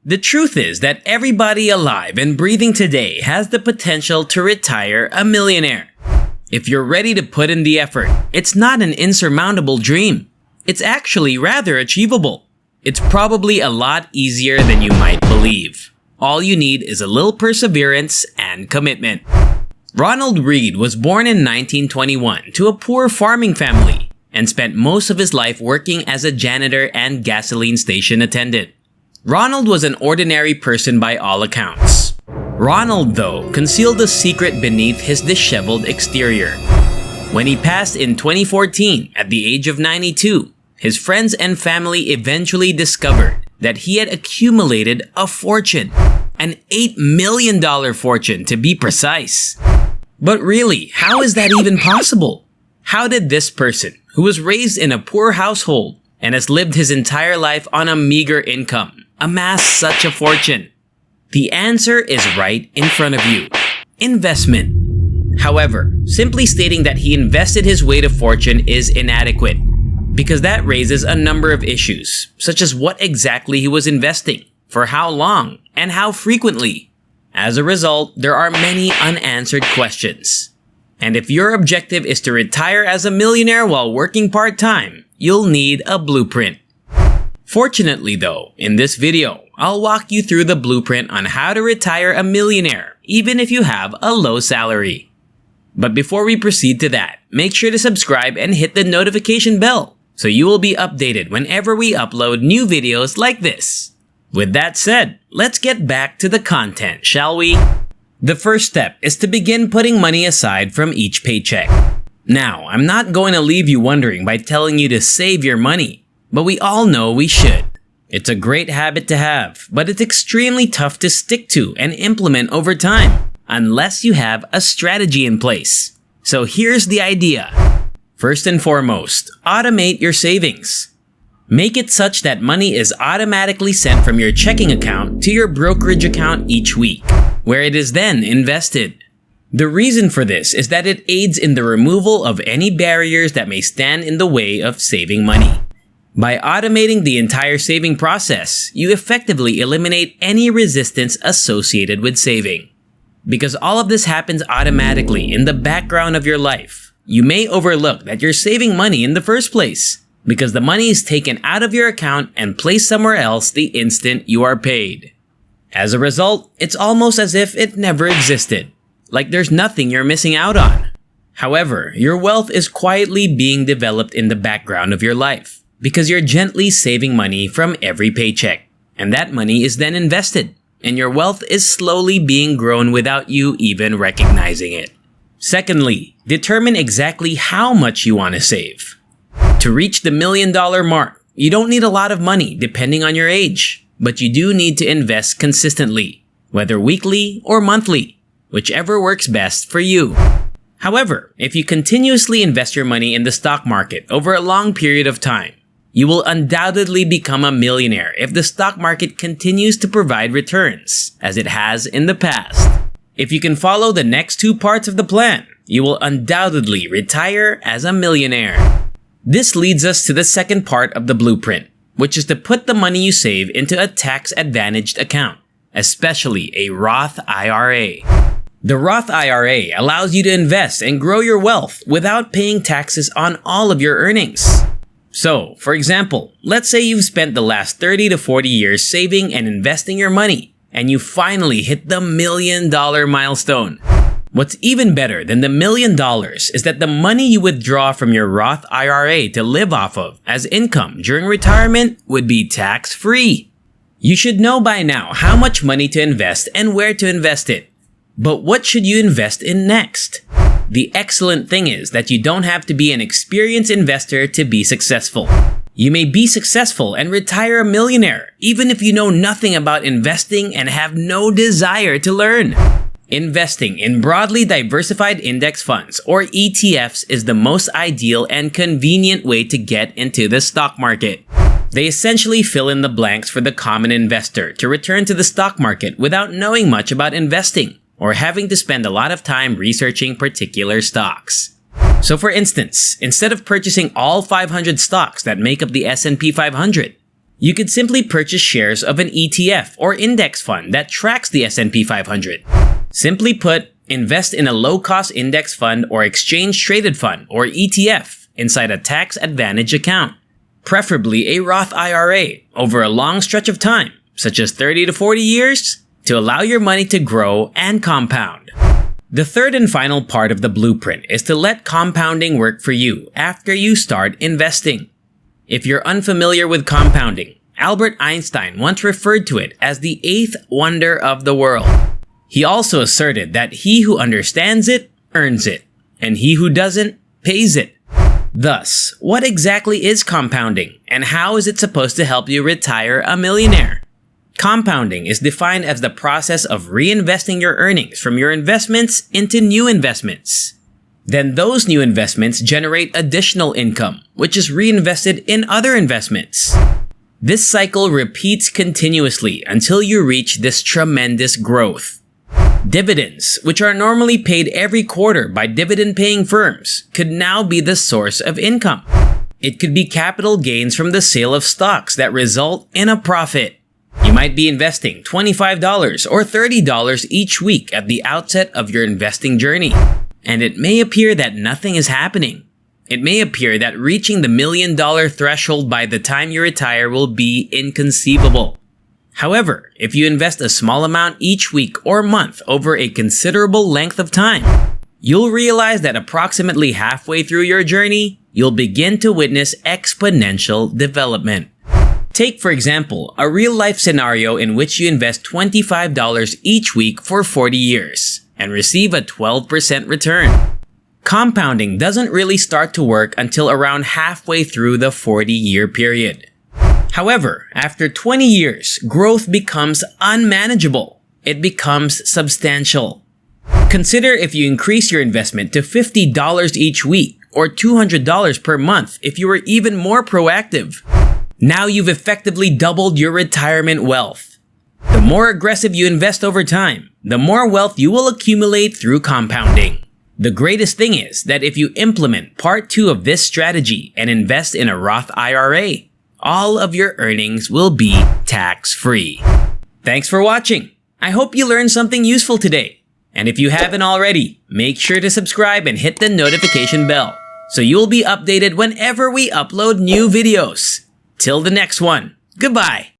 The truth is that everybody alive and breathing today has the potential to retire a millionaire. If you're ready to put in the effort, it's not an insurmountable dream. It's actually rather achievable. It's probably a lot easier than you might believe. All you need is a little perseverance and commitment. Ronald Reed was born in 1921 to a poor farming family and spent most of his life working as a janitor and gasoline station attendant. Ronald was an ordinary person by all accounts. Ronald, though, concealed a secret beneath his disheveled exterior. When he passed in 2014 at the age of 92, his friends and family eventually discovered that he had accumulated a fortune, an $8 million fortune to be precise. But really, how is that even possible? How did this person, who was raised in a poor household and has lived his entire life on a meager income, amass such a fortune? The answer is right in front of you. Investment. However, simply stating that he invested his way to fortune is inadequate, because that raises a number of issues, such as what exactly he was investing, for how long, and how frequently. As a result, there are many unanswered questions. And if your objective is to retire as a millionaire while working part-time, you'll need a blueprint. Fortunately though, in this video, I'll walk you through the blueprint on how to retire a millionaire, even if you have a low salary. But before we proceed to that, make sure to subscribe and hit the notification bell, so you will be updated whenever we upload new videos like this. With that said, let's get back to the content, shall we? The first step is to begin putting money aside from each paycheck. Now, I'm not going to leave you wondering by telling you to save your money, but we all know we should. It's a great habit to have, but it's extremely tough to stick to and implement over time, unless you have a strategy in place. So here's the idea. First and foremost, automate your savings. Make it such that money is automatically sent from your checking account to your brokerage account each week, where it is then invested. The reason for this is that it aids in the removal of any barriers that may stand in the way of saving money. By automating the entire saving process, you effectively eliminate any resistance associated with saving. Because all of this happens automatically in the background of your life, you may overlook that you're saving money in the first place, because the money is taken out of your account and placed somewhere else the instant you are paid. As a result, it's almost as if it never existed, like there's nothing you're missing out on. However, your wealth is quietly being developed in the background of your life, because you're gently saving money from every paycheck, and that money is then invested, and your wealth is slowly being grown without you even recognizing it. Secondly, determine exactly how much you want to save. To reach the $1 million mark, you don't need a lot of money depending on your age, but you do need to invest consistently, whether weekly or monthly, whichever works best for you. However, if you continuously invest your money in the stock market over a long period of time, you will undoubtedly become a millionaire if the stock market continues to provide returns, as it has in the past. If you can follow the next two parts of the plan, you will undoubtedly retire as a millionaire. This leads us to the second part of the blueprint, which is to put the money you save into a tax-advantaged account, especially a Roth IRA. The Roth IRA allows you to invest and grow your wealth without paying taxes on all of your earnings. So, for example, let's say you've spent the last 30 to 40 years saving and investing your money, and you finally hit the $1 million milestone. What's even better than the $1 million is that the money you withdraw from your Roth IRA to live off of as income during retirement would be tax-free. You should know by now how much money to invest and where to invest it. But what should you invest in next? The excellent thing is that you don't have to be an experienced investor to be successful. You may be successful and retire a millionaire, even if you know nothing about investing and have no desire to learn. Investing in broadly diversified index funds, or ETFs, is the most ideal and convenient way to get into the stock market. They essentially fill in the blanks for the common investor to return to the stock market without knowing much about investing, or having to spend a lot of time researching particular stocks. So for instance, instead of purchasing all 500 stocks that make up the S&P 500, You could simply purchase shares of an ETF or index fund that tracks the S&P 500. Simply put, invest in a low-cost index fund or exchange-traded fund or ETF inside a tax advantage account, preferably a Roth IRA over a long stretch of time, such as 30 to 40 years, to allow your money to grow and compound. The third and final part of the blueprint is to let compounding work for you after you start investing. If you're unfamiliar with compounding, Albert Einstein once referred to it as the eighth wonder of the world. He also asserted that he who understands it, earns it, and he who doesn't, pays it. Thus, what exactly is compounding, and how is it supposed to help you retire a millionaire? Compounding is defined as the process of reinvesting your earnings from your investments into new investments. Then those new investments generate additional income, which is reinvested in other investments. This cycle repeats continuously until you reach this tremendous growth. Dividends, which are normally paid every quarter by dividend-paying firms, could now be the source of income. It could be capital gains from the sale of stocks that result in a profit. You might be investing $25 or $30 each week at the outset of your investing journey. And it may appear that nothing is happening. It may appear that reaching the $1 million threshold by the time you retire will be inconceivable. However, if you invest a small amount each week or month over a considerable length of time, you'll realize that approximately halfway through your journey, you'll begin to witness exponential development. Take, for example, a real-life scenario in which you invest $25 each week for 40 years and receive a 12% return. Compounding doesn't really start to work until around halfway through the 40-year period. However, after 20 years, growth becomes unmanageable. It becomes substantial. Consider if you increase your investment to $50 each week or $200 per month if you were even more proactive. Now you've effectively doubled your retirement wealth. The more aggressive you invest over time, the more wealth you will accumulate through compounding. The greatest thing is that if you implement part 2 of this strategy and invest in a Roth IRA, all of your earnings will be tax-free. Thanks for watching. I hope you learned something useful today. And if you haven't already, make sure to subscribe and hit the notification bell so you'll be updated whenever we upload new videos. Till the next one, goodbye.